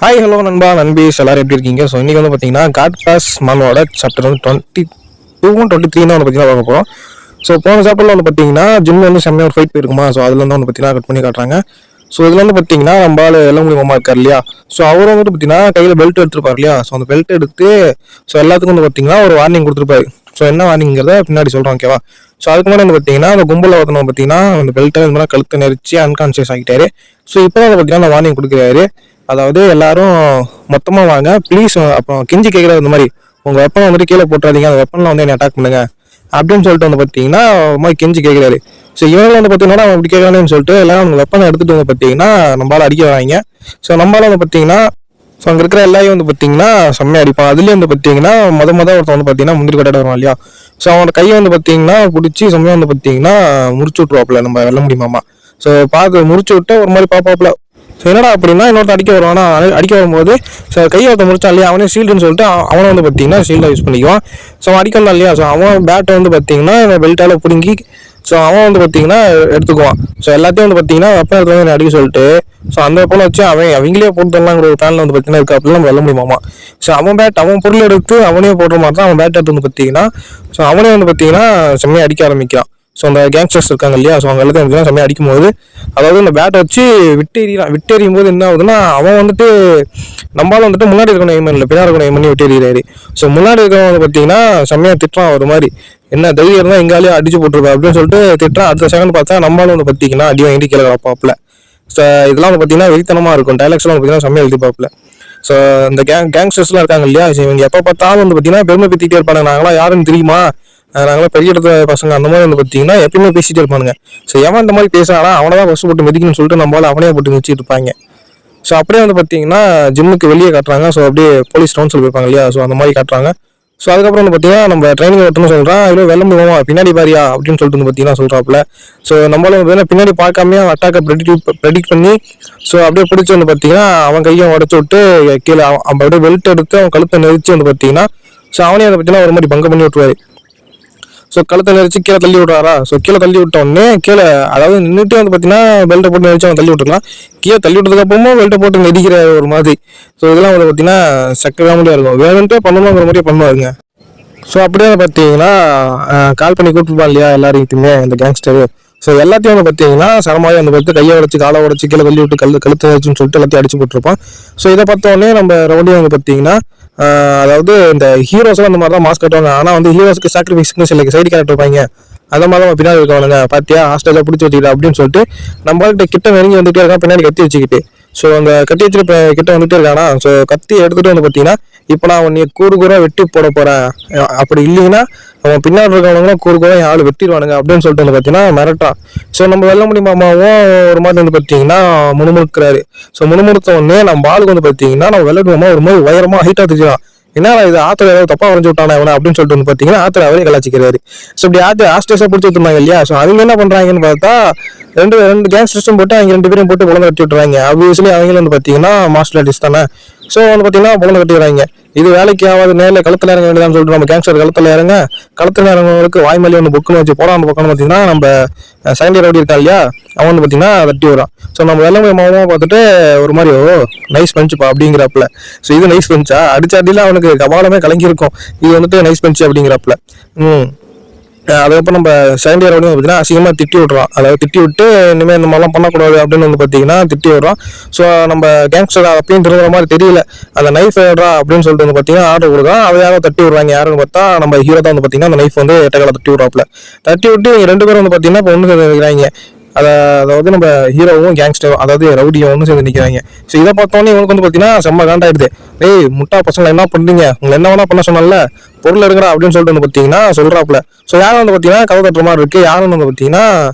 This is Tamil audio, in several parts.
ஹாய் ஹலோ நண்பா நண்பீஸ் எல்லாரும் எப்படி இருக்கீங்க? ஸோ இன்றைக்கி வந்து பார்த்தீங்கன்னா காட் பாஸ் மனோட சாப்டர் வந்து 22 23 வந்து பார்த்தீங்கன்னா பார்க்க போகிறோம். ஸோ போன சாப்டரில் வந்து பார்த்தீங்கன்னா ஜிம் வந்து செம்மையாக ஒரு ஃபைட் போயிருக்குமா. ஸோ அதில் வந்து பார்த்தீங்கன்னா கட் பண்ணி காட்டுறாங்க. ஸோ இதில் வந்து பார்த்தீங்கன்னா நம்மளால எல்லாம் முடியுமா இருக்கார் இல்லையா. ஸோ அவர் வந்துட்டு பார்த்தீங்கன்னா கையில் பெல்ட் எடுத்துருப்பார் இல்லையா. ஸோ அந்த பெல்ட் எடுத்து ஸோ எல்லாத்துக்கும் வந்து பார்த்தீங்கன்னா ஒரு வார்னிங் கொடுத்துருப்பாரு. ஸோ என்ன வார்னிங்கிறத பின்னாடி சொல்கிறோம், ஓகேவா. ஸோ அதுக்கு முன்னாடி வந்து பார்த்தீங்கன்னா அந்த கும்பலில் ஒருத்தவங்க பார்த்தீங்கன்னா அந்த பெல்ட்டை இந்த மாதிரி கழுத்தை நெரிச்சு அன்கான்சியஸ் ஆகிட்டாரு. ஸோ இப்போ வந்து பார்த்தீங்கன்னா அந்த வார்னிங் கொடுக்குறாரு. அதாவது எல்லாரும் மொத்தமாக வாங்க ப்ளீஸ், அப்புறம் கெஞ்சி கேட்குறது இந்த மாதிரி உங்கள் வெப்பனை வந்துட்டு கீழே போட்டுறாதீங்க, அந்த வெப்பனில் வந்து என்ன அட்டாக் பண்ணுங்க அப்படின்னு சொல்லிட்டு வந்து பார்த்தீங்கன்னா மாதிரி கெஞ்சி கேட்குறாரு. ஸோ இவங்க வந்து பார்த்தீங்கன்னா அவன் இப்படி கேட்கறானேன்னு சொல்லிட்டு எல்லாரும் அவங்க வெப்பனை எடுத்துகிட்டு வந்து பார்த்தீங்கன்னா நம்மளால அடிக்க வராங்க. ஸோ நம்மளால வந்து பார்த்தீங்கன்னா ஸோ அங்கே இருக்கிற எல்லாரையும் வந்து பார்த்தீங்கன்னா செம்மையாக அடிப்பான். அதுலேயும் வந்து பார்த்தீங்கன்னா ஒருத்தன் வந்து பார்த்தீங்கன்னா முந்திரி கொட்டாட வருவான் இல்லையா. ஸோ அவனோட கையை வந்து பார்த்தீங்கன்னா பிடிச்சி செம்மையாக வந்து பார்த்தீங்கன்னா முடிச்சு விட்ருவாப்புல நம்ம வெல்ல முடியுமாமா. ஸோ பார்த்து முடிச்சு விட்டு ஒரு மாதிரி பார்ப்பாப்புல. ஸோ என்னடா அப்படின்னா இன்னொருத்த அடிக்க வருவானா, அடிக்க வரும்போது ஸோ கையை ஒருத்த முடிச்சான் இல்லையா, அவனே ஷீல்டுன்னு சொல்லிட்டு அவனை வந்து பார்த்தீங்கன்னா ஷீல்டாக யூஸ் பண்ணிக்குவான். ஸோ அவன் அடிக்க வந்தான் இல்லையா. ஸோ அவன் பேட்டை வந்து பார்த்தீங்கன்னா பெல்ட்டால் பிடுங்கி ஸோ அவன் வந்து பார்த்தீங்கன்னா எடுத்துக்குவான். ஸோ எல்லாத்தையும் வந்து பார்த்தீங்கன்னா வெப்பன் எடுத்து வந்து அடிக்க சொல்லிட்டு ஸோ அந்த வெப்பனை வச்சு அவங்களே போட்டுடலாங்கிற ஒரு பிளானில் வந்து பார்த்தீங்கன்னா இருக்கு. அப்படிலாம் நம்ம வெல்ல முடியுமாமா. ஸோ அவன் பொருள் எடுத்து அவனே போடுற மாதிரி தான் அவன் பேட் எடுத்து வந்து பார்த்தீங்கன்னா ஸோ அவனே வந்து பார்த்தீங்கன்னா செம்மையாக அடிக்க ஆரம்பிக்கிறான். ஸோ அந்த கேங்ஸ்டர்ஸ் இருக்காங்க இல்லையா. ஸோ அவங்க எல்லாத்தையும் செம்மையாக அடிக்கும்போது அதாவது இந்த பேட்டை வச்சு விட்டு எறியும் போது என்ன ஆகுதுன்னா அவன் வந்துட்டு நம்மளால வந்துட்டு முன்னாடி இருக்கணும் எய்ம் இல்லை, பின்னாடி இருக்கணும் எய்ம் பண்ணி விட்டு எறிகிறாரு. ஸோ முன்னாடி இருக்கிறவங்க வந்து பார்த்தீங்கன்னா செம்மையாக திட்டுறான் ஒரு மாதிரி, என்ன தைரியம் இருந்தால் எங்காலேயே அடிச்சு போட்டுருப்பா அப்படின்னு சொல்லிட்டு திட்டுறான். அடுத்த செகண்ட் பார்த்தா நம்மளால வந்து பார்த்தீங்கன்னா அடி வாங்கிட்டு கீழே வைப்பாப்புல. ஸோ இதெல்லாம் வந்து பார்த்தீங்கன்னா வெறித்தனமாக இருக்கும். டைலாக்ஸ்லாம் வந்து பார்த்தீங்கன்னா செம்மையாக எழுதி பார்ப்பல. ஸோ இந்த கேங்ஸ்டர்ஸ்லாம் இருக்காங்க இல்லையா. இவங்க எப்போ பார்த்தாலும் வந்து பார்த்தீங்கன்னா பெருமை பற்றிக்கிட்டே இருப்பாங்க, நாங்களாம் யாருன்னு தெரியுமா, நாங்களாம் பெரிய இடத்துல பசங்க அந்த மாதிரி வந்து பார்த்தீங்கன்னா எப்பயுமே பேசிட்டே இருப்பானுங்க. ஸோ எவன் இந்த மாதிரி பேசுறானா அவனை தான் ஃபஸ்ட்டு போட்டு மிதிக்கணும்னு சொல்லிட்டு நம்மளால அவனே போட்டு மிதிச்சிட்டு இருப்பாங்க. ஸோ அப்படியே வந்து பார்த்தீங்கன்னா ஜிம்முக்கு வெளியே காட்டுறாங்க. ஸோ அப்படியே போலீஸ் ரவுண்ட்ஸில் போயிருப்பாங்க இல்லையா. ஸோ அந்த மாதிரி காட்டுறாங்க. ஸோ அதுக்கப்புறம் வந்து பார்த்தீங்கன்னா நம்ம ட்ரைனிங் ஒருத்தன்னு சொல்கிறான், இவ்வளோ வெள்ள முடியுமா பின்னாடி பாரியா அப்படின்னு சொல்லிட்டு வந்து பார்த்தீங்கன்னா சொல்கிறாப்புல. ஸோ நம்மளும் வந்து பின்னாடி பார்க்காம அட்டாக்கை ப்ரெடிக்ட் பண்ணி ஸோ அப்படியே பிடிச்சி வந்து பார்த்தீங்கன்னா அவன் கையை உடச்சி விட்டு கீழே அவன் அப்படியே பெல்ட் எடுத்து அவன் கழுத்தை நெரிச்சு வந்து பார்த்தீங்கன்னா ஸோ அவனே அதை பார்த்தீங்கன்னா ஒரு மாதிரி பங்கு பண்ணி விட்டுருவாரு. ஸோ கழுத்தை நெரிச்சு கீழே தள்ளி விட்றாரா. ஸோ கீழே தள்ளி விட்ட உடனே கீழே அதாவது நின்றுட்டு வந்து பார்த்தீங்கன்னா பெல்ட்டை போட்டு நெரிச்சு அவன் தள்ளி விட்டுருக்கலாம். கீழே தள்ளி விட்டதுக்கு அப்புறமும் பெல்ட்டை போட்டு நெரிக்கிற ஒரு மாதிரி. ஸோ இதெல்லாம் வந்து பார்த்தீங்கன்னா சக்கரை முடியா இருக்கும், வேணுன்ட்டே பண்ணணுங்கிற மாதிரியே பண்ணுவாருங்க. ஸோ அப்படியே பார்த்தீங்கன்னா கால் பண்ணி கூப்பிட்டுருப்பான் இல்லையா எல்லாரையுமே இந்த கேங்ஸ்டரு. ஸோ எல்லாத்தையும் வந்து பார்த்தீங்கன்னா சரமாவே வந்து பார்த்து கையை உடச்சி காலை உடச்சி கீழே தள்ளி விட்டு கழுத்து வச்சுன்னு சொல்லிட்டு எல்லாத்தையும் அடிச்சு போட்டுருப்பான். ஸோ இதை பார்த்தோடனே நம்ம ரவுடியும் வந்து பார்த்தீங்கன்னா அதாவது இந்த ஹீரோஸ்லாம் அந்த மாதிரி தான் மாஸ்க் கட்டுவாங்க. ஆனால் வந்து ஹீரோஸ்க்கு சாக்ரிஃபைஸ்க்கு சில சைடு கேரக்டர் இருப்பாங்க, அந்த மாதிரி தான் பின்னாடி இருக்கவனுங்க பார்த்தியா ஹாஸ்டலில் பிடிச்சி வச்சுக்கிட்டு அப்படின்னு சொல்லிட்டு நம்மள்கிட்ட கிட்ட நெருங்கி வந்துட்டே இருக்கான் பின்னாடி கத்தி வச்சுக்கிட்டு. ஸோ அந்த கத்தி வச்சுட்டு கிட்ட வந்துட்டே இருக்கானா. ஸோ கத்தி எடுத்துகிட்டு வந்து பார்த்தீங்கன்னா இப்போ நான் உன்னை கூறு வெட்டி போட போகிறேன், அப்படி இல்லைன்னா அவன் பின்னாடி இருக்கவங்களும் கூறு என் ஆள் வெட்டிடுவானுங்க அப்படின்னு சொல்லிட்டு வந்து பார்த்தீங்கன்னா மிரட்டான். ஸோ நம்ம வெள்ள முடியுமாவும் ஒரு மாதிரி வந்து பார்த்தீங்கன்னா முணுமுணுக்கிறாரு. ஸோ முணுமுணுத்த உடனே நம்ம ஆளுக்கு வந்து பார்த்தீங்கன்னா நம்ம வெள்ளடுவோமா ஒரு மாதிரி உயரமாக ஹைட்டாக தெரிஞ்சுக்கலாம். என்ன இது ஆத்துல ஏதாவது தப்பா வரைஞ்சு விட்டானா இவனை அப்படின்னு சொல்லிட்டு வந்து பார்த்தீங்கன்னா ஆத்துல அவரே கலாச்சிக்கிறாரு. ஸோ இப்படி ஹாஸ்டேஸாக பிடிச்சி விட்டுருந்தாங்க இல்லையா. ஸோ அவங்க என்ன பண்ணுறாங்கன்னு பார்த்தா ரெண்டு கேங் சிஸ்டம் போட்டு அவங்க 2 பேரும் போட்டு புலந்து கட்டி விட்டுறாங்க. ஆப்வியஸ்லி அவங்களும் வந்து பார்த்தீங்கன்னா மார்ஷல் ஆர்டிஸ்ட் தானே. ஸோ வந்து பார்த்தீங்கன்னா புலந்து கட்டிடுறாங்க. இது வேலைக்கு ஆகாது, நேரில் களத்தில் இறங்க வேண்டியதான்னு சொல்லிட்டு நம்ம கேங்ஸ்டர் களத்தில் இறங்க களத்தில் இறங்குறவங்களுக்கு வாய்மொழி ஒன்று புக்குன்னு வச்சு போட அந்த பக்கம் பார்த்தீங்கன்னா நம்ம செகண்ட் இயர் ரவுடி இருக்கா இல்லையா அவன் வந்து பார்த்தீங்கன்னா தட்டி வரான். ஸோ நம்ம வெள்ளை மாவமாக பார்த்துட்டு ஒரு மாதிரி நைஸ் பஞ்சுப்பா அப்படிங்கிறப்பல. ஸோ இது நைஸ் பஞ்சா அடிச்சாட்டில அவனுக்கு கபாலமே கலங்கியிருக்கும், இது வந்துட்டு நைஸ் பஞ்சு அப்படிங்கிறப்பல. அதுக்கப்புறம் நம்ம செகண்ட் இயர் வந்து பார்த்தீங்கன்னா அசிங்கமாக திட்டி விட்றான். அதாவது திட்டி விட்டு இனிமேல் இந்த மாதிரிலாம் பண்ணக்கூடாது அப்படின்னு வந்து பார்த்தீங்கன்னா திட்டி விட்றான். ஸோ நம்ம கேங்ஸ்டர் அப்பயும் திரும்புற மாதிரி தெரியல, அந்த நைஃப் ஏடுறா அப்படின்னு சொல்லிட்டு வந்து பார்த்தீங்கன்னா ஆர்டர் கொடுக்குறான். அதை யாரும் தட்டி விட்றாங்க, யாருன்னு பார்த்தா நம்ம ஹீரோ தான் வந்து பார்த்தீங்கன்னா அந்த நைஃப் வந்து எட்டக்கால தட்டி விட்றாப்புல. தட்டி விட்டு 2 பேரும் வந்து பார்த்தீங்கன்னா இப்போ ஒன்று சேர்ந்துக்கிறாங்க. அதாவது நம்ம ஹீரோவும் கேங்ஸ்டரும் அதாவது ரவுடியும் ஒன்று சேர்ந்து நிற்கிறாங்க. ஸோ இதை பார்த்தோன்னே இவனுக்கு வந்து பார்த்தீங்கன்னா செம்ம காண்டாயிடுது. ஏய் முட்டா பசங்களை என்ன பண்ணுறீங்க, உங்களை என்ன வேணா பண்ண சொன்னால பொருள் எடுக்கிறா அப்படின்னு சொல்லிட்டு வந்து பார்த்தீங்கன்னா சொல்கிறாப்புல. ஸோ யாரும் வந்து பார்த்தீங்கன்னா கதை தட்டுற மாதிரி இருக்குது. யாரும் வந்து பார்த்தீங்கன்னா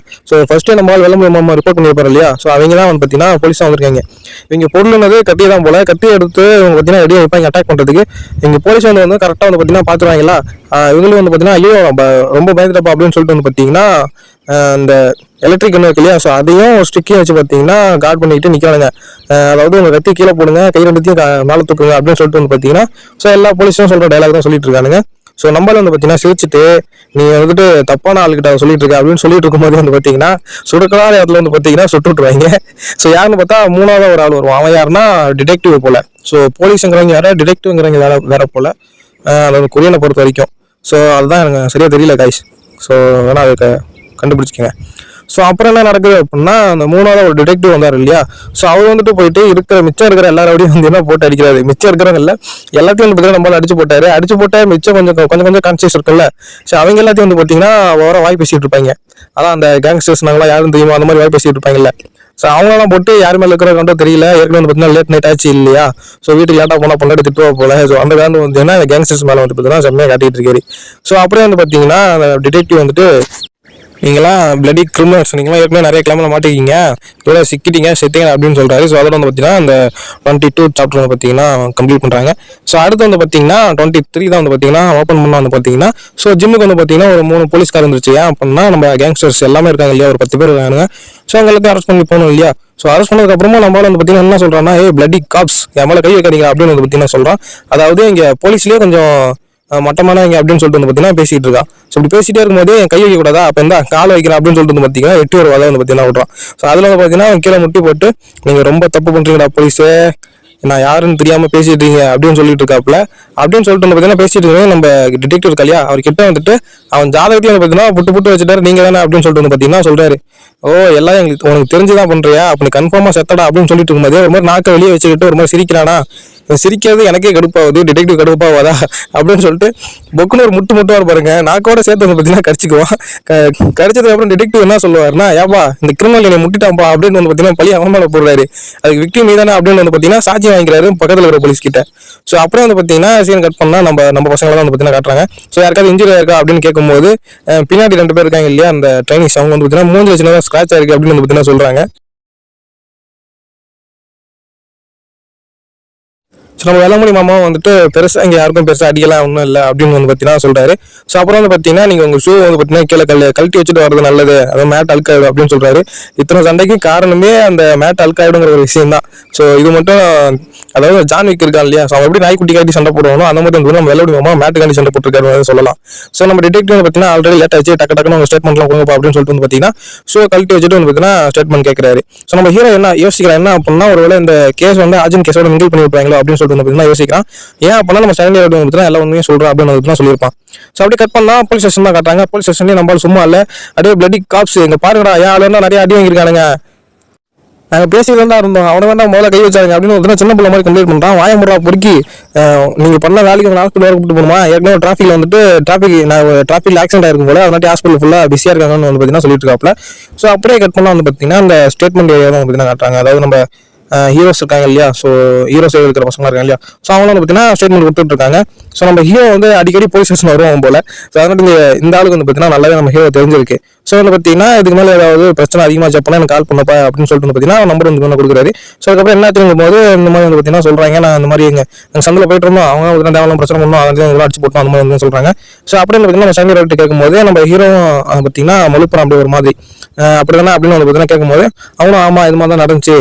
ஸோ ஃபஸ்ட்டு நம்ம வெள்ளம்பு ரிப்போர்ட் பண்ணியிருப்பார் இல்லையா. ஸோ அவங்க தான் வந்து பார்த்தீங்கன்னா போலீஸாக வந்திருக்காங்க. இவங்க பொருள்னது கத்தி தான் போல, கத்தி எடுத்து இவங்க பார்த்தீங்கன்னா ரெடியாக வைப்பாங்க அட்டாக் பண்ணுறதுக்கு. இங்கே போலீஸ் வந்து கரெக்டாக வந்து பார்த்தீங்கன்னா பார்த்துருவாங்களா. இவங்களும் வந்து பார்த்தீங்கன்னா ஐயோ ரொம்ப பயந்துட்டப்பா அப்படின்னு சொல்லிட்டு வந்து பார்த்தீங்கன்னா அந்த எலக்ட்ரிக் ஒன்று இருக்கு இல்லையா. ஸோ அதையும் ஸ்டிக்கையும் வச்சு பார்த்தீங்கன்னா கார்ட் பண்ணிக்கிட்டு நிற்கிறாங்க. அதாவது உங்கள் கத்தி கீழே போடுங்க, கை ரெண்டுத்தையும் மேலே தூக்குங்க அப்படின்னு சொல்லிட்டு வந்து பார்த்தீங்கன்னா ஸோ எல்லா போலீஸும் சொல்கிற டைலாக் தான் சொல்லிட்டு இருக்கானுங்க. ஸோ நம்மள வந்து பார்த்தீங்கன்னா சிரிச்சுட்டு நீ வந்துட்டு தப்பான ஆளுகிட்ட சொல்லிட்டு இருக்க அப்படின்னு சொல்லிட்டு இருக்கும்போது வந்து பார்த்தீங்கன்னா சுடுக்கலான இடத்துல வந்து பார்த்தீங்கன்னா சுட்டு விட்டுருவாங்க. ஸோ யாருன்னு பார்த்தா மூணாவது ஒரு ஆள் வருவான். அவன் யாருன்னா டிடெக்டிவ் போல. ஸோ போலீஸுங்கிறவங்க யாரா டிடெக்டிவ்ங்கிறவங்க வேற போல அதாவது கொரியனை பொறுத்த வரைக்கும். ஸோ அதுதான் எனக்கு சரியா தெரியல காய்ஸ். ஸோ வேணா அதை கண்டுபிடிச்சிக்கங்க. ஸோ அப்புறம் என்ன நடக்குது அப்படின்னா அந்த மூணாவது ஒரு டிடெக்டிவ் வந்தார் இல்லையா. ஸோ அவர் வந்துட்டு போயிட்டு மிச்சம் இருக்கிற எல்லாரோடையும் வந்து என்ன போட்டு அடிக்கிறாரு. மிச்சம் இருக்கிறவங்க இல்லை எல்லாத்தையும் வந்து பார்த்தீங்கன்னா நம்மளால அடிச்சு போட்டா மிச்சம் கொஞ்சம் கான்சியஸ் இருக்குல்ல. ஸோ அவங்க எல்லாத்தையும் வந்து பார்த்தீங்கன்னா ஓர வாய் பேசிட்டு இருப்பாங்க. அதான் அந்த கேங்ஸ்டர்ஸ் நாங்களாம் யாரும் தெரியுமா அந்த மாதிரி வாய் பேசிட்டு இருப்பாங்கல்ல. ஸோ அவங்களெல்லாம் போட்டு யார் மேலே இருக்கிற கண்டோ தெரியல. ஏற்கனவே வந்து பார்த்தீங்கன்னா லேட் நைட் ஆச்சு இல்லையா. ஸோ வீட்டுக்கு லேட்டாக போனால் பொண்டாட்டி திட்டுவா போல. ஸோ அந்த காரணம் வந்து என்ன கேங்ஸ்டர்ஸ் மேலே வந்து பார்த்தீங்கன்னா செம்மையாக காட்டிட்டு இருக்காரு. ஸோ அப்படியே வந்து பார்த்தீங்கன்னா அந்த டிடெக்டிவ் வந்துட்டு நீங்களாம் பிளடி கிரிமினல்ஸ், நீங்களாம் ஏற்கனவே நிறைய கிளம்பில் மாட்டிக்கிங்க, இதோட சிக்கிட்டீங்க செத்தீங்க அப்படின்னு சொல்கிறாரு. ஸோ அதோட வந்து பார்த்தீங்கன்னா அந்த 22 சாப்டர் வந்து பார்த்தீங்கன்னா கம்ப்ளீட் பண்ணுறாங்க. ஸோ அடுத்து வந்து பார்த்தீங்கன்னா 23 தான் வந்து பார்த்தீங்கன்னா ஓப்பன் பண்ணால் வந்து பார்த்தீங்கன்னா ஸோ ஜிம்முக்கு வந்து பார்த்தீங்கன்னா ஒரு 3 போலீஸ்கார் இருந்துச்சு. ஏன் அப்படின்னா நம்ம கேங்ஸ்டர்ஸ் எல்லாமே இருக்காங்க இல்லையா, ஒரு 10 பேர் இருக்காங்க. ஸோ அவங்களுக்கு அரெஸ்ட் பண்ணி போகணும் இல்லையா. ஸோ அரெஸ்ட் பண்ணதுக்கப்புறமா நம்மளால வந்து பார்த்தீங்கன்னா என்ன சொல்கிறான்னா பிளடி காப்ஸ் என் மேலே கை வைக்காதீங்க அப்படின்னு வந்து பார்த்தீங்கன்னா சொல்கிறான். அதாவது இங்கே போலீஸ்லேயே கொஞ்சம் மட்டமானவங்க அப்படின்னு சொல்லிட்டு வந்து பார்த்தீங்கன்னா பேசிட்டு இருக்கா. ஸோ இப்படி பேசிட்டே இருக்கும்போது என் கை வைக்க கூடாதா, அப்போ எந்த கால் வைக்கிறேன் அப்படின்னு சொல்லிட்டு வந்து பார்த்தீங்கன்னா 8 ஒரு வந்து பார்த்தீங்கன்னா விட்றான். ஸோ அதில் வந்து பார்த்தீங்கன்னா கீழே முட்டி போட்டு நீங்கள் ரொம்ப தப்பு பண்ணுறீங்கடா போலீஸே, நான் யாருன்னு தெரியாமல் பேசிட்டு இருக்கீங்க அப்படின்னு சொல்லிட்டு இருக்காப்புல. அப்படின்னு சொல்லிட்டு வந்து பார்த்தீங்கன்னா பேசிட்டு இருக்கேன் நம்ம டிடெக்டிவ் இருக்கா இல்லையா, அவர் கிட்ட வந்துட்டு அவன் ஜாதகத்தையும் வந்து பார்த்தீங்கன்னா புட்டு வச்சுட்டாரு. நீங்கள் தானே அப்படின்னு சொல்லிட்டு வந்து பார்த்தீங்கன்னா சொல்றாரு. ஓ எல்லாம் எங்களுக்கு உனக்கு தெரிஞ்சுதான் பண்றியா, அப்படி கன்ஃபார்மா செத்தடா அப்படின்னு சொல்லிட்டு இருக்கும்போது ஒரு மாதிரி நாக்கை வெளியே வச்சுக்கிட்டு ஒரு மாதிரி சிரிக்கிறானா. சிரிக்கிறது எனக்கே கடுப்பாகுது, டிடெக்டிவ் கடுப்பாவாதா அப்படின்னு சொல்லிட்டு பொக்குன்னு ஒரு முட்டுவார் பாருங்க. நாக்கோட சேர்த்து வந்து பார்த்தீங்கன்னா கடிச்சிக்குவான். கடிச்சதுக்கு அப்புறம் டிடெக்டிவ் என்ன சொல்லுவாருன்னா, ஏப்பா இந்த கிரிமினல் என்னை முட்டிட்டான்ப்பா அப்படின்னு வந்து பார்த்தீங்கன்னா பழி அவன் மேலே போடுறாரு. அதுக்கு விக்டிம் நீதானே அப்படின்னு வந்து பார்த்தீங்கன்னா சாட்சி வாங்கிக்கிறாரு பக்கத்தில் இருக்கிற போலீஸ் கிட்ட. ஸோ அப்புறம் வந்து பார்த்தீங்கன்னா சீன் கட் பண்ணா நம்ம பசங்களை தான் வந்து பார்த்தீங்கன்னா காட்டுறாங்க. ஸோ யாருக்காவது இன்ஜுரி இருக்கா அப்படின்னு கேட்கும்போது பின்னாடி 2 பேர் இருக்காங்க இல்லையா அந்த ட்ரைனிங்ஸ், அவங்க வந்து பார்த்தீங்கன்னா மூஞ்சி வச்சுனா ஸ்கிராச் ஆயிருக்கு அப்படின்னு வந்து பார்த்தீங்கன்னா சொல்றாங்க. ஸோ நம்ம வெள்ளமணி மாமா வந்துட்டு பெருசாக இங்கே யாருக்கும் பெருசாக அடிக்கலாம் ஒன்றும் இல்லை அப்படின்னு வந்து பார்த்தீங்கன்னா சொல்கிறாரு. ஸோ அப்புறம் வந்து பார்த்தீங்கன்னா நீங்கள் உங்கள் ஷூ வந்து பார்த்தீங்கன்னா கீழே கழட்டி வச்சுட்டு வரது நல்லது, அதாவது மேட் அழுக்காயிடும் அப்படின்னு சொல்கிறாரு. இத்தனை சண்டைக்கு காரணமே அந்த மேட் அழுக்காயிடுங்கிற ஒரு விஷயம் தான். ஸோ இது மட்டும் அதாவது ஜான் விக் இருக்கான் இல்லையா, ஸோ அவன் எப்படி நாய்க்குட்டி காட்டி சண்டை போடுவானோ அந்த மாதிரி வந்து நம்ம வெள்ளமணி மாமா மேட்டு காட்டி சண்டை போட்டுருக்காரு சொல்லலாம். ஸோ நம்ம டிடெக்டிவ் பார்த்தீங்கன்னா ஆல்ரெடி லேட் ஆச்சு, டக்குன்னு உங்கள் ஸ்டேட்மெண்ட்லாம் கொடுங்கப்பா அப்படின்னு சொல்லிட்டு வந்து பார்த்தீங்கன்னா ஷூ கழட்டி வச்சுட்டு வந்து பார்த்தீங்கன்னா ஸ்டேட்மெண்ட் கேட்குறாரு. ஸோ நம்ம ஹீரோ என்ன யோசிக்கிறேன் என்ன அப்படின்னா ஒருவேளை இந்த கேஸ் வந்து அர்ஜுன் கேஸோட மிங்கிள் பண்ணி விட்டுறாங்களோ அப்படின்னு சொல்லிட்டு வந்து யோசிக்கிறான். ஏன் அப்படின்னா நம்ம செகண்ட் இயர் வந்து எல்லா உண்மையும் சொல்றோம் அப்படின்னு வந்து சொல்லியிருப்பான். ஸோ அப்படி கட் பண்ணா போலீஸ் ஸ்டேஷன் தான் காட்டுறாங்க. போலீஸ் ஸ்டேஷன்லேயே நம்மளால சும்மா இல்லை, அப்படியே பிளடி காப்ஸ் எங்க பாருங்கடா, ஏன் ஆளுன்னா நிறைய அடி வாங்கியிருக்கானுங்க, நாங்கள் பேசிட்டு தான் இருந்தோம், அவனை வேண்டாம் முதல்ல கை வச்சாங்க அப்படின்னு ஒரு சின்ன பிள்ளை மாதிரி கம்ப்ளைண்ட் பண்ணுறான். வாய முறா பொறுக்கி நீங்கள் பண்ண வேலைக்கு உங்கள் ஹாஸ்பிட்டல் வர கூப்பிட்டு போகணுமா, ஏற்கனவே டிராஃபிக்கில் வந்துட்டு டிராஃபிக்கில் ஆக்சிடென்ட் ஆயிருக்கும் போல, அதனால ஹாஸ்பிட்டல் ஃபுல்லாக பிஸியாக இருக்காங்கன்னு வந்து பார்த்தீங்கன்னா சொல்லிட்டு இருக்காப்புல. ஸோ அப்படியே கட் பண்ணால் வந்து பார்த்தீங்கன்னா அந்த ஸ்டேட்மெண்ட் ஏரியா தான் பார்த்தீங்கன்னா காட்டுறாங்க. அதாவது நம்ம ஹீரோஸ் இருக்காங்க இல்லையா, ஸோ ஹீரோ சைடு இருக்கிற பசங்க இருக்காங்க இல்லையா, ஸோ அவங்க வந்து பார்த்தீங்கன்னா ஸ்டேட்மெண்ட் கொடுத்துட்டு இருக்காங்க. ஸோ நம்ம ஹீரோ வந்து அடிக்கடி போலீஸ் ஸ்டேஷன் வருவோம் போல. ஸோ அதனால இந்த ஆளுக்கு வந்து பார்த்தீங்கன்னா நல்லாவே நம்ம ஹீரோ தெரிஞ்சிருக்கு. ஸோ வந்து பார்த்தீங்கன்னா இதுக்கு மேலே ஏதாவது பிரச்சனை அதிகமாக பண்ணா எனக்கு கால் பண்ணப்பா அப்படின்னு சொல்லிட்டு வந்து பார்த்தீங்கன்னா நம்பர் வந்து கொடுக்குறாரு. ஸோ அதுக்கப்புறம் என்ன தெரியும் போது இந்த மாதிரி வந்து பார்த்தீங்கன்னா சொல்றாங்க, நான் இந்த மாதிரி எங்கள் சந்தில் போயிட்டு இருந்தோம், அவங்க வந்து தேவையான பிரச்சனை பண்ணோம், அதனால அடிச்சு போட்டோம் அந்த மாதிரி வந்து சொல்றாங்க. ஸோ அப்படின்னு பார்த்தீங்கன்னா நம்ம சங்கர் ரோட்டு கேட்கும்போது நம்ம ஹீரோ பார்த்தீங்கன்னா மலுப்புறம் அப்படி ஒரு மாதிரி அப்படி தானே அப்படின்னு வந்து பார்த்தீங்கன்னா கேட்கும்போது அவனும் ஆமா இது மாதிரி தான் நடந்துச்சு,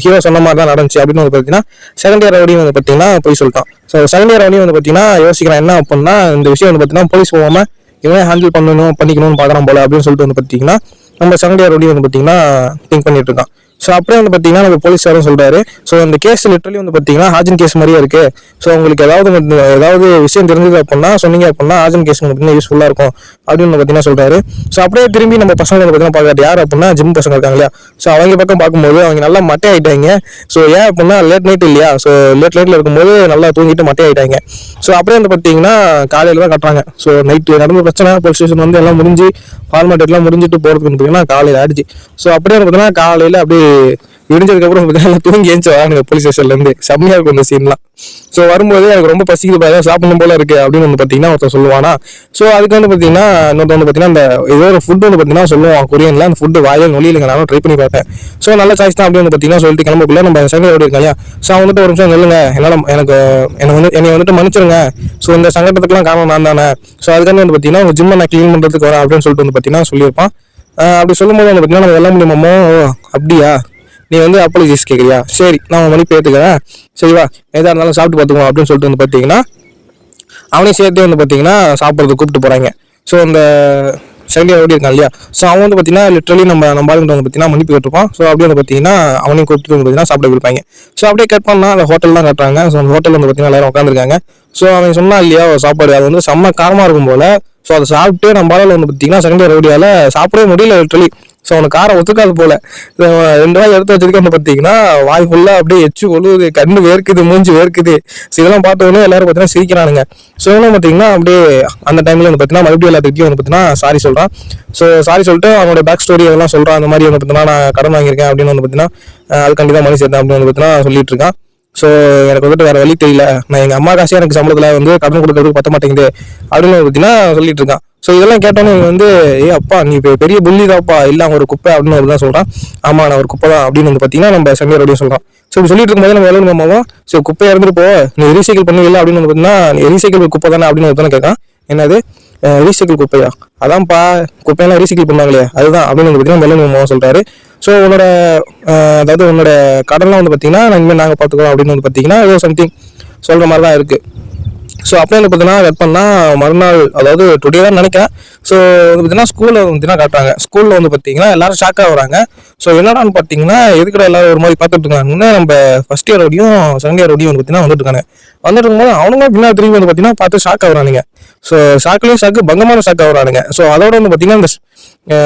ஹீரோ சொன்ன மாதிரி தான் நடந்துச்சு அப்படின்னு வந்து பார்த்தீங்கன்னா செகண்ட் இயர் ரவுடியும் வந்து பார்த்தீங்கன்னா போய் சொல்லிட்டான். ஸோ செகண்ட் இயர் ரவுடியும் வந்து பார்த்தீங்கன்னா யோசிக்கிறான் என்ன அப்படின்னா இந்த விஷயம் வந்து பார்த்தீங்கன்னா போலீஸ் போகாம இவன் ஹேண்டில் பண்ணிக்கணும்னு பார்க்குறான் போல அப்படின்னு சொல்லிட்டு வந்து பார்த்தீங்கன்னா நம்ம செகண்ட் இயர் ரவுடியும் வந்து பார்த்தீங்கன்னா திங்க் பண்ணிட்டு இருக்கான். ஸோ அப்படியே வந்து பார்த்தீங்கன்னா நம்ம போலீஸாரும் சொல்றாரு, ஸோ இந்த கேஸ் லிட்டரலி வந்து பார்த்தீங்கன்னா ஆர்ஜன் கேஸ் மாதிரியே இருக்கு. ஸோ உங்களுக்கு ஏதாவது விஷயம் தெரிஞ்சது அப்படின்னா சொன்னீங்க அப்படின்னா ஆர்ஜன் கேஸ் வந்து யூஸ்ஃபுல்லாக இருக்கும் அப்படின்னு பார்த்தீங்கன்னா சொல்றாரு. ஸோ அப்படியே திரும்பி நம்ம பசங்க வந்து பார்த்தீங்கன்னா பார்க்கறது யார் அப்படின்னா ஜிம் பசங்க இருக்காங்க இல்லையா, ஸோ அவங்க பக்கம் பார்க்கும்போது அவங்க நல்லா மட்டை ஆயிட்டாங்க. ஸோ ஏன் அப்படின்னா லேட் நைட் இல்லையா, ஸோ லேட் நைட்ல இருக்கும்போது நல்லா தூங்கிட்டு மட்டை ஆயிட்டாங்க. ஸோ அப்படியே வந்து பார்த்தீங்கன்னா காலையில தான் கட்டுறாங்க. ஸோ நைட்டு நடந்த பிரச்சனை போலீஸ் ஸ்டேஷன் வந்து எல்லாம் முடிஞ்சு ஃபார்மாலிட்டி எல்லாம் முடிஞ்சிட்டு போறதுக்கு பார்த்தீங்கன்னா காலையில் ஆயிடுச்சு. ஸோ அப்படியே பார்த்தீங்கன்னா காலையில் அப்படியே விடிஞ்சதுக்கு அப்புறம் பார்த்தீங்கன்னா தூங்கி ஏஞ்சி வராங்க போலீஸ் ஸ்டேஷன்ல இருந்து. செம்மையா இருக்கும் இந்த சீன்லாம். ஸோ வரும்போது எனக்கு ரொம்ப பசிக்குது ஏதாவது சாப்பிடணும் போல இருக்கு அப்படின்னு வந்து பார்த்தீங்கன்னா ஒருத்தர் சொல்லுவானா. ஸோ அதுக்கு வந்து பார்த்தீங்கன்னா இன்னொருத்த வந்து பார்த்தீங்கன்னா அந்த ஏதோ ஒரு ஃபுட் வந்து பார்த்தீங்கன்னா சொல்லுவான் கொரியன்ல, அந்த ஃபுட்டு வாயில நொழியிலுங்க, நானும் ட்ரை பண்ணி பார்த்தேன். ஸோ நல்ல சாய்ஸ் தான் அப்படின்னு வந்து பார்த்தீங்கன்னா சொல்லிட்டு கிளம்பக்குள்ள நம்ம சங்கர் ஓடி இருக்காங்க. ஸோ அவன் வந்துட்டு ஒரு நிமிஷம் நெல்லுங்க, என்னால் என்னை வந்துட்டு மன்னிச்சிருங்க, ஸோ இந்த சங்கடத்துக்குலாம் காரணம் நான் தானே, ஸோ அதுக்காக வந்து பார்த்தீங்கன்னா உங்க ஜிம்மை நான் கிளீன் பண்ணுறதுக்கு வரேன் அப்படின்னு சொல்லிட்டு வந்து பார்த்தீங்கன்னா சொல்லியிருப்பான். அப்படி சொல்லும்போது வந்து பார்த்தீங்கன்னா நம்ம எல்லாம் முடியுமோ அப்படியா நீ வந்து அப்பாலஜிஸ் கேட்குறியா, சரி நான் மன்னிப்பு ஏற்றுக்கிறேன், சரிவா எதாக இருந்தாலும் சாப்பிட்டு பார்த்துக்கோ அப்படின்னு சொல்லிட்டு வந்து பார்த்தீங்கன்னா அவனையும் சேர்த்து வந்து பார்த்தீங்கன்னா சாப்பிட்றது கூப்பிட்டு போகிறாங்க. ஸோ அந்த செகண்ட் இயர் ஓடி இருக்கான் இல்லையா, ஸோ அவன் வந்து பார்த்தீங்கன்னா லிட்டரலி நம்ம ஆளுங்கிட்ட வந்து பார்த்தீங்கன்னா மன்னிப்பு கேட்டிருப்பான். ஸோ அப்படியே வந்து பார்த்தீங்கன்னா அவனையும் கூப்பிட்டு வந்து பார்த்தீங்கன்னா சாப்பிட போயிருப்பாங்க. ஸோ அப்படியே கேட்பான்னா அந்த ஹோட்டல் தான் காட்டுறாங்க. ஸோ அந்த ஹோட்டல் வந்து பார்த்தீங்கன்னா எல்லாரும் உட்காந்துருக்காங்க. ஸோ அவன் சொன்னா இல்லையா சாப்பாடு அது வந்து செம்ம காரமாக இருக்கும் போல. ஸோ அதை சாப்பிட்டு நம்ம ஆளால் வந்து பார்த்தீங்கன்னா செகண்ட் இயர் ஓடியால் சாப்பிடவே முடியல லிட்டரலி. ஸோ அவனுக்கு காரம் ஒத்துக்காது போல. 2 வாய் எடுத்து வச்சதுக்கு வந்து பார்த்தீங்கன்னா வாய் ஃபுல்லாக அப்படியே எச்சு ஒழுகுது, கண்ணு வேர்க்குது, மூஞ்சி வேர்க்குது. ஸோ இதெல்லாம் பார்த்தவொடனே எல்லாரும் பார்த்தீங்கன்னா சிரிக்கிறானுங்க. ஸோ இவனும் பார்த்தீங்கன்னா அப்படியே அந்த டைமில் வந்து பார்த்தீங்கன்னா மறுபடியும் எல்லாத்துக்கிட்டையும் வந்து பார்த்தீங்கன்னா சாரி சொல்கிறான். ஸோ சாரி சொல்லிட்டு அவனோட பேக் ஸ்டோரி அதெல்லாம் சொல்கிறான். அந்த மாதிரி வந்து பார்த்தீங்கன்னா நான் கடன் வாங்கியிருக்கேன் அப்படின்னு வந்து பார்த்தீங்கன்னா அதுக்காண்டி தான் மணி சேர்த்தேன் அப்படின்னு வந்து பார்த்தீங்கன்னா சொல்லிட்டு இருக்கான். ஸோ எனக்கு வந்துட்டு வேறு வழி தெரியல, நான் எங்கள் அம்மா காசே எனக்கு சம்பளத்தில் வந்து கடன் கொடுக்கறதுக்கு பத்த மாட்டேங்குது அப்படின்னு பார்த்தீங்கன்னா சொல்லிட்டு இருக்கான். ஸோ இதெல்லாம் கேட்டோன்னே வந்து அப்பா நீ இப்போ பெரிய புள்ளி தான்ப்பா, இல்லை அவன் ஒரு குப்பை அப்படின்னு ஒரு தான் சொல்கிறான். ஆமாம் நான் ஒரு குப்பை தான் அப்படின்னு வந்து பார்த்தீங்கன்னா நம்ம செம்மையோடையும் சொல்கிறான். ஸோ இப்படி சொல்லிட்டு இருக்கும்போது நம்ம வேலை மாமாவும் ஸோ குப்பையாக இருந்துட்டு போ, நீ ரீசைக்கிள் பண்ணுவீங்களா அப்படின்னு வந்து பார்த்தீங்கன்னா நீ ரீசைக்கிள் குப்பை தானே அப்படின்னு தானே கேட்கான். என்னது ரீசைக்கிள் குப்பையா, அதான்ப்பா குப்பையெல்லாம் ரீசைக்கிள் பண்ணாங்களே அதுதான் அப்படின்னு வந்து பார்த்தீங்கன்னா வெள்ளன் மாமாவும் சொல்கிறாரு. ஸோ உன்னோட அதாவது உன்னோட கடன்லாம் வந்து பார்த்தீங்கன்னா இனிமேல் நாங்கள் பார்த்துக்குறோம் அப்படின்னு வந்து பார்த்தீங்கன்னா ஏதோ சம்திங் சொல்கிற மாதிரி தான் இருக்குது. ஸோ அப்படியே வந்து பார்த்தீங்கன்னா கட் பண்ணால் மறுநாள் அதாவது டுடே தான் நினைக்கிறேன். ஸோ வந்து பார்த்தீங்கன்னா ஸ்கூலில் வந்து பார்த்தீங்கன்னா காட்டுறாங்க. ஸ்கூலில் வந்து பார்த்தீங்கன்னா எல்லாரும் ஷாக்காக வராங்க. ஸோ என்னடான்னு பார்த்தீங்கன்னா எதுக்கட எல்லாரும் ஒரு மாதிரி பார்த்துட்டு இருக்காங்க. நம்ம ஃபர்ஸ்ட் இயர் ஓடியும் செகண்ட் இயர் ஓடியும் வந்து பார்த்தீங்கன்னா வந்துட்டு இருக்காங்க. வந்துட்டு இருக்கும்போது அவனுங்க பின்னாடி திரும்பி வந்து பார்த்தீங்கன்னா பார்த்து ஷாக் ஆகுறானுங்க. ஸோ ஷாக்லேயும் ஷாக்கு பங்கமான ஷாக் ஆகுறானுங்க. ஸோ அதோட வந்து பார்த்தீங்கன்னா இந்த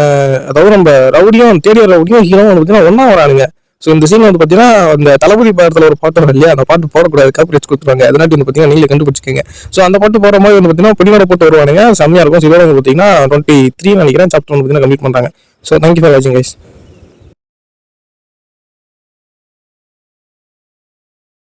அதாவது நம்ம ரவுடியும் தேர்ட் இயர் ரவுடியும் ஹீரோவும் வந்து பார்த்தீங்கன்னா ஒன்றா வரானுங்க. ஸோ இந்த சீன் வந்து பார்த்தீங்கன்னா அந்த தளபதி படத்தில் ஒரு பாட்டு இல்லையா, அந்த பாட்டு போடக்கூடாது, காப்பிரைட்ஸ் கொடுத்துருவாங்க. அதனால வந்து பார்த்தீங்கன்னா நீங்களே கண்டுபிடிச்சிக்கோங்க. ஸோ அந்த பாட்டு போகிற மாதிரி வந்து பார்த்தீங்கன்னா பிடிவாட போட்டு வருவானுங்க, செம்மையாக இருக்கும். ஸோ இதோட வந்து பார்த்தீங்கன்னா 23 நினைக்கிறேன் சாப்டர் வந்து பார்த்தீங்கன்னா கம்ப்ளீட் பண்ணுறாங்க. ஸோ தேங்க்யூ ஃபார் வாட்சிங் கைஸ்.